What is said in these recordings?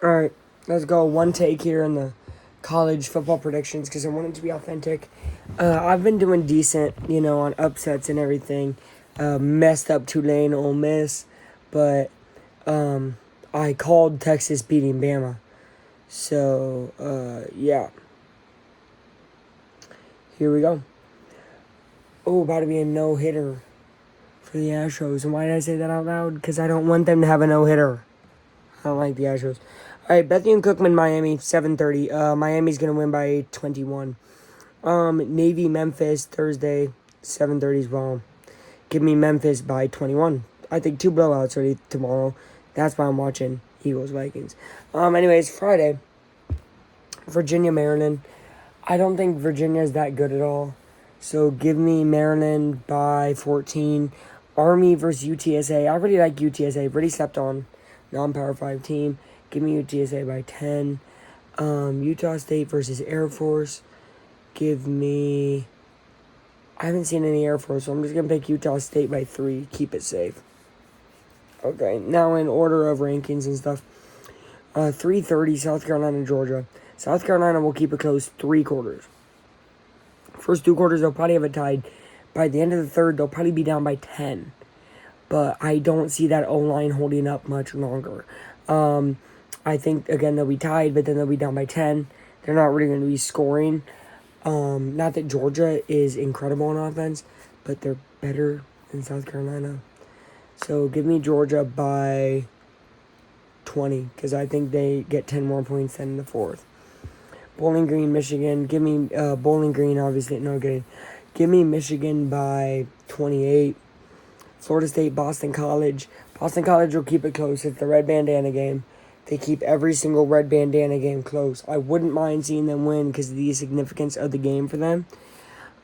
All right, let's go. One take here in the college football predictions because I want it to be authentic. I've been doing decent, on upsets and everything. Messed up Tulane, Ole Miss, but I called Texas beating Bama. So, yeah, here we go. Oh, about to be a no hitter for the Astros. And why did I say that out loud? Because I don't want them to have a no hitter. I don't like the Astros. All right, Bethune Cookman, Miami, 7:30. Miami's gonna win by 21. Navy, Memphis, Thursday, 7:30 as well. Give me Memphis by 21. I think 2 blowouts already tomorrow. That's why I'm watching Eagles, Vikings. Anyways, Friday, Virginia, Maryland. I don't think Virginia is that good at all. So give me Maryland by 14. Army versus UTSA. I really like UTSA. Really slept on non-power 5 team. Give me UTSA by 10. Utah State versus Air Force. Give me... I haven't seen any Air Force, so I'm just going to pick Utah State by 3. Keep it safe. Okay, now in order of rankings and stuff. 3:30, South Carolina, Georgia. South Carolina will keep it close 3 quarters. First 2 quarters, they'll probably have it tied. By the end of the third, they'll probably be down by 10. But I don't see that O-line holding up much longer. I think, again, they'll be tied, but then they'll be down by 10. They're not really going to be scoring. Not that Georgia is incredible on offense, but they're better than South Carolina. So give me Georgia by 20, because I think they get 10 more points than in the fourth. Bowling Green, Michigan. Give me Bowling Green, obviously. No, kidding. Give me Michigan by 28. Florida State, Boston College. Boston College will keep it close. It's the red bandana game. They keep every single red bandana game close. I wouldn't mind seeing them win because of the significance of the game for them.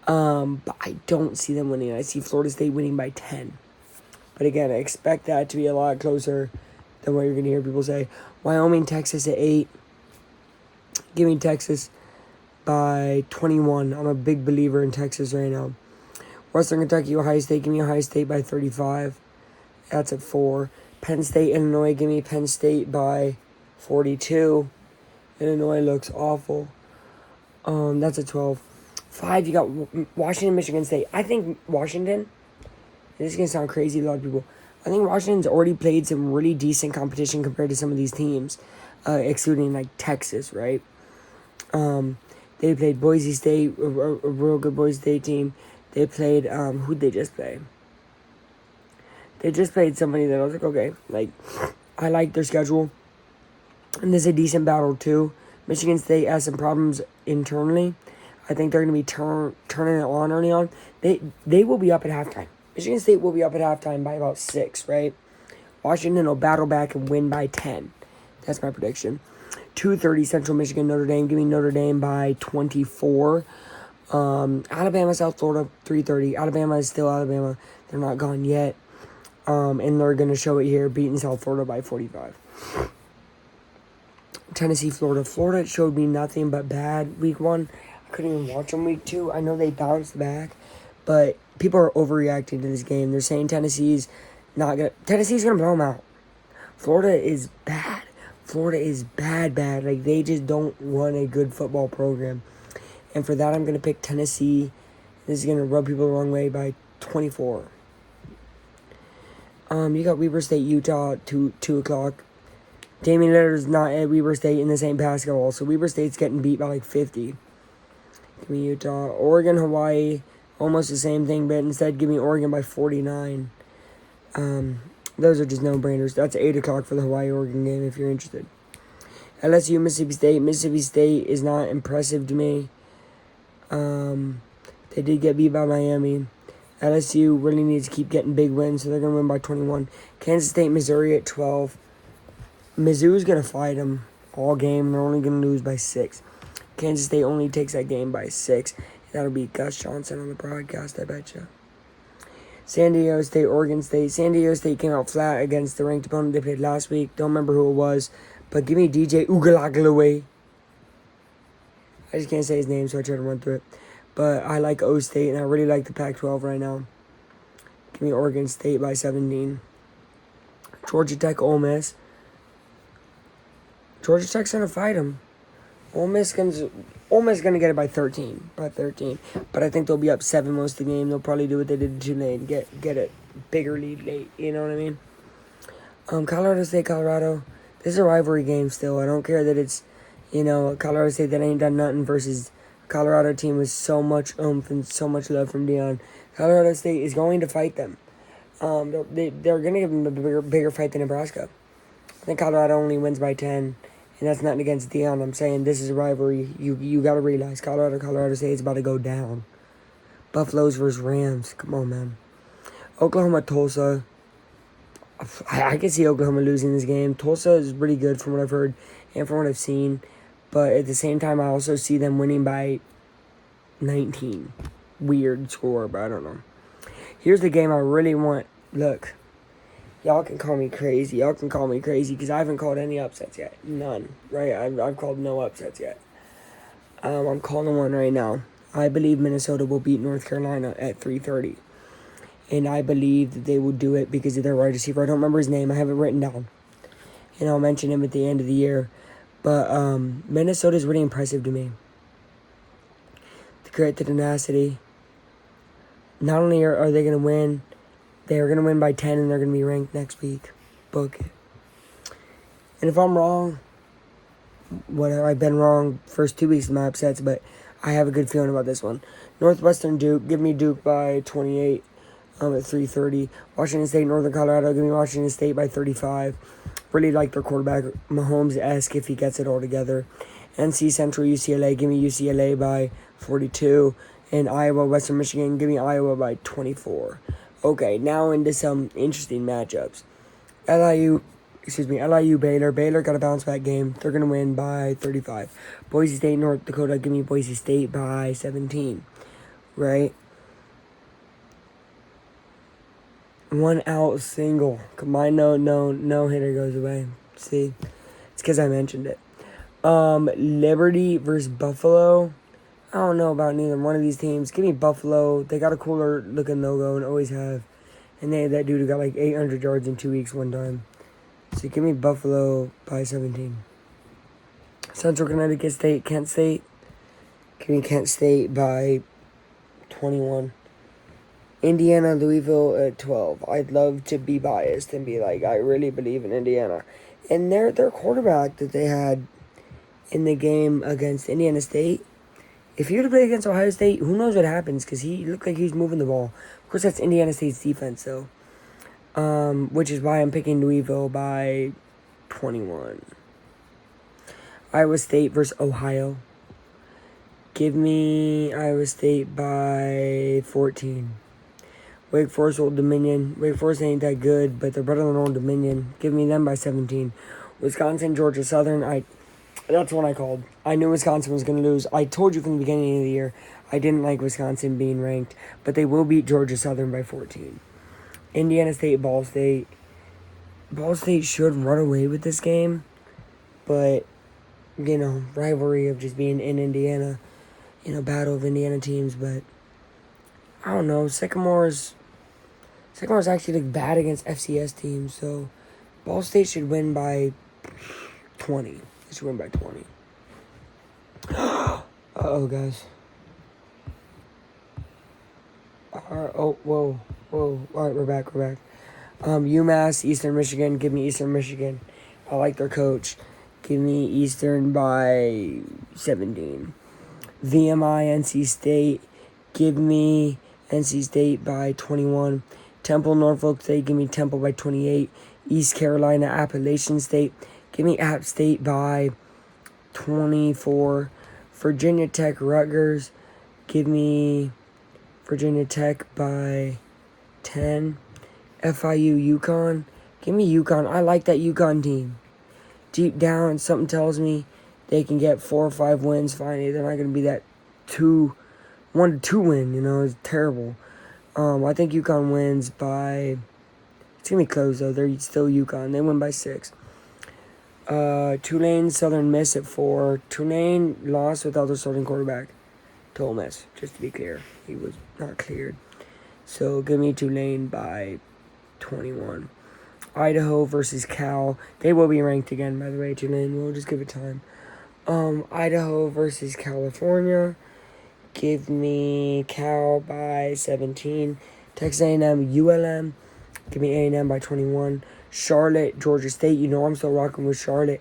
But I don't see them winning. I see Florida State winning by 10. But again, I expect that to be a lot closer than what you're going to hear people say. Wyoming, Texas at 8. Give me Texas by 21. I'm a big believer in Texas right now. Western Kentucky, Ohio State. Give me Ohio State by 35. That's at 4. Penn State, Illinois. Give me Penn State by 42. Illinois looks awful. That's at 12. 5, you got Washington, Michigan State. I think Washington, this is going to sound crazy to a lot of people. I think Washington's already played some really decent competition compared to some of these teams, excluding like Texas, right? They played Boise State, a real good Boise State team. They played, who'd they just play? They just played somebody that I was like, okay, like, I like their schedule. And there's a decent battle, too. Michigan State has some problems internally. I think they're going to be turning it on early on. They will be up at halftime. Michigan State will be up at halftime by about 6, right? Washington will battle back and win by 10. That's my prediction. 2:30 Central Michigan, Notre Dame. Give me Notre Dame by 24. Alabama, South Florida, 3:30. Alabama is still Alabama. They're not gone yet. And they're going to show it here, beating South Florida by 45. Tennessee, Florida. Florida showed me nothing but bad week 1. I couldn't even watch them week 2. I know they bounced back, but people are overreacting to this game. They're saying Tennessee's going to blow them out. Florida is bad. Florida is bad. Like, they just don't run a good football program. And for that, I'm going to pick Tennessee. This is going to rub people the wrong way by 24. You got Weber State, Utah, 2 o'clock. Damian Lillard's not at Weber State, and this ain't basketball. So Weber State's getting beat by like 50. Give me Utah. Oregon, Hawaii, almost the same thing, but instead give me Oregon by 49. Those are just no-brainers. That's 8 o'clock for the Hawaii-Oregon game if you're interested. LSU, Mississippi State. Mississippi State is not impressive to me. They did get beat by Miami. LSU really needs to keep getting big wins, so they're going to win by 21. Kansas State, Missouri at 12. Mizzou's going to fight them all game. They're only going to lose by 6. Kansas State only takes that game by 6. That'll be Gus Johnson on the broadcast, I bet you. San Diego State, Oregon State. San Diego State came out flat against the ranked opponent they played last week. Don't remember who it was, but give me DJ Uiagalelei. I just can't say his name, so I try to run through it. But I like O State, and I really like the Pac-12 right now. Give me Oregon State by 17. Georgia Tech, Ole Miss. Georgia Tech's going to fight them. Ole Miss going to get it by 13. But I think they'll be up 7 most of the game. They'll probably do what they did to Tulane. Get it bigger lead late. You know what I mean? Colorado State, Colorado. This is a rivalry game still. I don't care that it's, Colorado State that ain't done nothing versus Colorado team with so much oomph and so much love from Deion. Colorado State is going to fight them. They're going to give them a bigger fight than Nebraska. I think Colorado only wins by 10, and that's nothing against Deion. I'm saying this is a rivalry. You got to realize Colorado State is about to go down. Buffaloes versus Rams. Come on, man. Oklahoma, Tulsa. I can see Oklahoma losing this game. Tulsa is pretty good from what I've heard and from what I've seen. But at the same time, I also see them winning by 19. Weird score, but I don't know. Here's the game I really want. Look, y'all can call me crazy. Because I haven't called any upsets yet. None, right? I've called no upsets yet. I'm calling one right now. I believe Minnesota will beat North Carolina at 3:30. And I believe that they will do it because of their wide receiver. I don't remember his name. I have it written down. And I'll mention him at the end of the year. But Minnesota is really impressive to me. The grit, the tenacity. Not only are they going to win, they are going to win by 10 and they're going to be ranked next week. Book it. And if I'm wrong, whatever, I've been wrong first 2 weeks of my upsets, but I have a good feeling about this one. Northwestern Duke, give me Duke by 28 at 3:30. Washington State, Northern Colorado, give me Washington State by 35. Really like their quarterback, Mahomes-esque if he gets it all together. NC Central, UCLA, give me UCLA by 42. And Iowa, Western Michigan, give me Iowa by 24. Okay, now into some interesting matchups. LIU, Baylor. Baylor got a bounce back game. They're going to win by 35. Boise State, North Dakota, give me Boise State by 17. Right? 1 out single. My no hitter goes away. See? It's because I mentioned it. Liberty versus Buffalo. I don't know about neither one of these teams. Give me Buffalo. They got a cooler looking logo and always have. And they had that dude who got like 800 yards in 2 weeks one time. So give me Buffalo by 17. Central Connecticut State, Kent State. Give me Kent State by 21. Indiana, Louisville at 12. I'd love to be biased and be like, I really believe in Indiana. And their quarterback that they had in the game against Indiana State, if he were to play against Ohio State, who knows what happens, because he looked like he was moving the ball. Of course, that's Indiana State's defense, though. Which is why I'm picking Louisville by 21. Iowa State versus Ohio. Give me Iowa State by 14. Wake Forest, Old Dominion. Wake Forest ain't that good, but they're better than Old Dominion. Give me them by 17. Wisconsin, Georgia Southern. That's one I called. I knew Wisconsin was going to lose. I told you from the beginning of the year I didn't like Wisconsin being ranked, but they will beat Georgia Southern by 14. Indiana State, Ball State. Ball State should run away with this game, but, rivalry of just being in Indiana, battle of Indiana teams, but I don't know. Sycamore's actually bad against FCS teams, so Ball State should win by 20. They should win by 20. Uh-oh, guys. Whoa. All right, we're back. UMass, Eastern Michigan. Give me Eastern Michigan. I like their coach. Give me Eastern by 17. VMI, NC State. Give me NC State by 21. Temple, Norfolk State. Give me Temple by 28. East Carolina, Appalachian State. Give me App State by 24. Virginia Tech, Rutgers. Give me Virginia Tech by 10. FIU, UConn. Give me UConn. I like that UConn team. Deep down, something tells me they can get 4 or 5 wins. Finally, they're not going to be that 1 to 2 win. It's terrible. I think UConn wins by. It's going to be close, though. They're still UConn. They win by 6. Tulane, Southern Miss at 4. Tulane lost without their starting quarterback to Ole Miss, just to be clear. He was not cleared. So give me Tulane by 21. Idaho versus Cal. They will be ranked again, by the way, Jalen. We'll just give it time. Idaho versus California. Give me Cal by 17. Texas A&M, ULM. Give me A&M by 21. Charlotte, Georgia State. You know I'm still rocking with Charlotte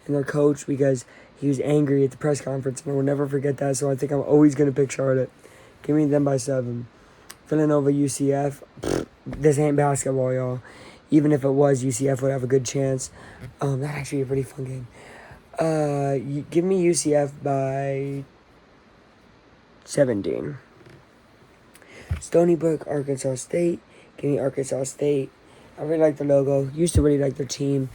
and their coach because he was angry at the press conference, and I will never forget that, so I think I'm always going to pick Charlotte. Give me them by 7. Villanova, UCF. This ain't basketball, y'all. Even if it was, UCF would have a good chance. That'd actually be a pretty fun game. Give me UCF by 17. Stony Brook, Arkansas State. Give me Arkansas State. I really like the logo. Used to really like their team.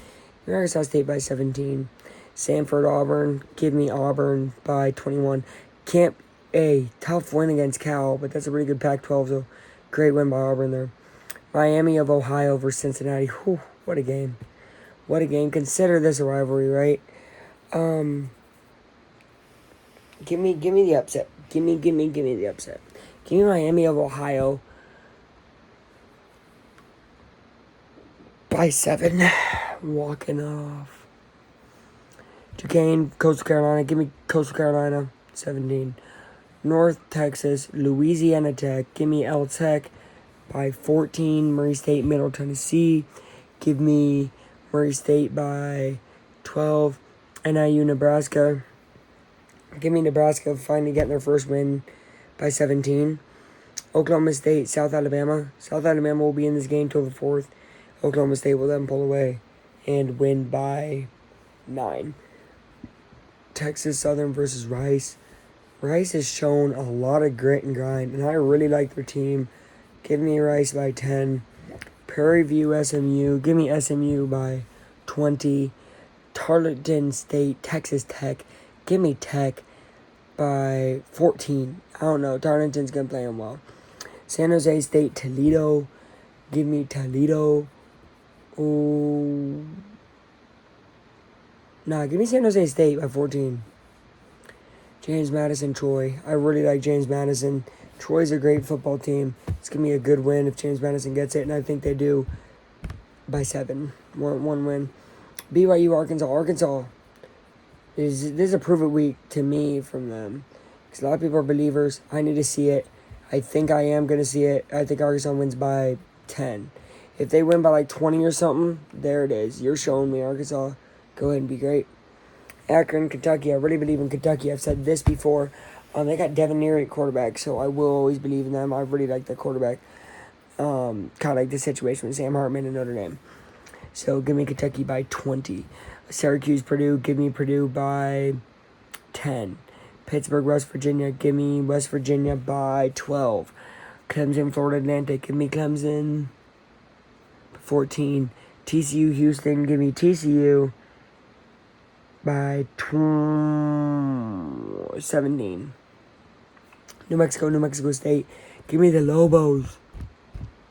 Give me Arkansas State by 17. Sanford, Auburn. Give me Auburn by 21. Camp A. Tough win against Cal, but that's a really good Pac-12, so great win by Auburn there. Miami of Ohio versus Cincinnati. Whew, what a game. What a game. Consider this a rivalry, right? Give me the upset. Give me the upset. Give me Miami of Ohio by 7. Walking off. Duquesne, Coastal Carolina. Give me Coastal Carolina, 17. North Texas, Louisiana Tech. Give me L Tech by 14. Murray State, Middle Tennessee. Give me Murray State by 12. NIU, Nebraska. Give me Nebraska finally getting their first win by 17. Oklahoma State, South Alabama. South Alabama will be in this game till the 4th. Oklahoma State will then pull away and win by 9. Texas Southern versus Rice. Rice has shown a lot of grit and grind, and I really like their team. Give me Rice by 10. Prairie View, SMU. Give me SMU by 20. Tarleton State, Texas Tech. Give me Tech by 14. I don't know. Tarleton's going to play them well. San Jose State, Toledo. Give me Toledo. Oh. Nah, give me San Jose State by 14. James Madison, Troy. I really like James Madison. Troy's a great football team. It's going to be a good win if James Madison gets it, and I think they do by 7. One win. BYU, Arkansas. Arkansas. This is a prove it week to me from them. Because a lot of people are believers. I need to see it. I think I am going to see it. I think Arkansas wins by 10. If they win by like 20 or something, there it is. You're showing me Arkansas. Go ahead and be great. Akron, Kentucky. I really believe in Kentucky. I've said this before. They got Devin Neary at quarterback, so I will always believe in them. I really like their quarterback. Kind of like the situation with Sam Hartman and Notre Dame. So give me Kentucky by 20. Syracuse, Purdue. Give me Purdue by 10. Pittsburgh, West Virginia. Give me West Virginia by 12. Clemson, Florida Atlantic. Give me Clemson 14. TCU, Houston. Give me TCU by 17. New Mexico State. Give me the Lobos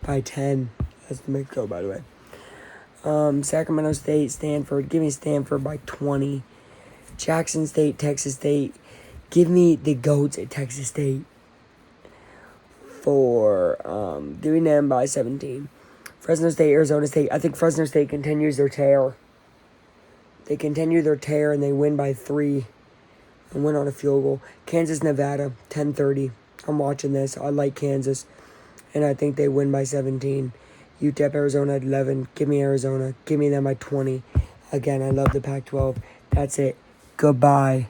by 10. That's New Mexico, by the way. Sacramento State, Stanford. Give me Stanford by 20. Jackson State, Texas State. Give me the GOATs at Texas State for doing them by 17. Fresno State, Arizona State. I think Fresno State continues their tear. They continue their tear and they win by 3 and win on a field goal. Kansas, Nevada, 10:30. I'm watching this. I like Kansas, and I think they win by 17. UTEP, Arizona, 11. Give me Arizona. Give me them by 20. Again, I love the Pac-12. That's it. Goodbye.